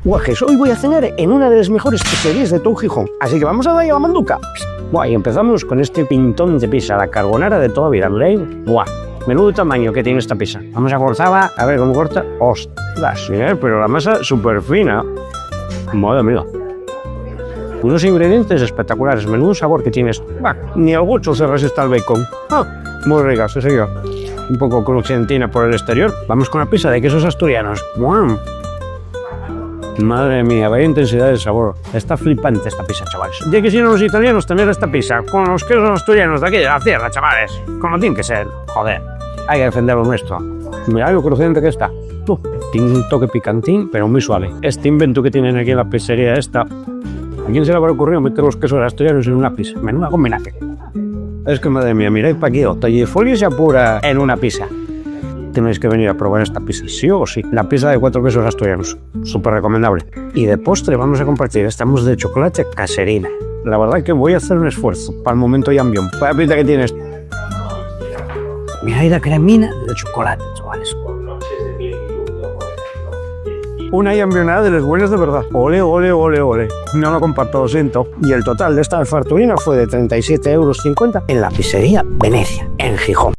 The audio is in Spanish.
Guajes, hoy voy a cenar en una de las mejores pizzerías de todo Gijón, así que vamos a darle a la manduca. Buah, y empezamos con este pintón de pizza, la carbonara de toda vida, ¿leí? Buah, menudo tamaño que tiene esta pizza. Vamos a cortarla, a ver cómo corta. Ostras, pero la masa súper fina. Madre mía. Unos ingredientes espectaculares, menudo sabor que tienes. Bah, ni el gocho se resiste al bacon. Muy rica, sí señor. Un poco crujientina por el exterior. Vamos con la pizza de quesos asturianos. ¡Buam! Madre mía, vaya intensidad de sabor. Está flipante esta pizza, chavales. Ya quisieron los italianos tener esta pizza con los quesos asturianos de aquí de la tierra, chavales. Como tiene que ser. Joder, hay que defender lo nuestro. Mirad lo crujiente que está. Tiene un toque picantín, pero muy suave. Este invento que tienen aquí en la pizzería esta... ¿A quién se le habrá ocurrido meter los quesos asturianos en una pizza? Menuda combinación. Es que, madre mía, mirad para aquí, tallifolio se apura en una pizza. Tenéis que venir a probar esta pizza, sí o sí. La pizza de 4 quesos asturianos, súper recomendable. Y de postre vamos a compartir esta mousse de chocolate caserina. La verdad que voy a hacer un esfuerzo para el momento yambión. Vaya pinta que tienes. Mirad la cremina de chocolate, chavales. Una yambionada de las buenas de verdad. Ole, ole, ole, ole. No lo comparto, lo siento. Y el total de esta farturina fue de 37,50 € en la pizzería Venecia, en Gijón.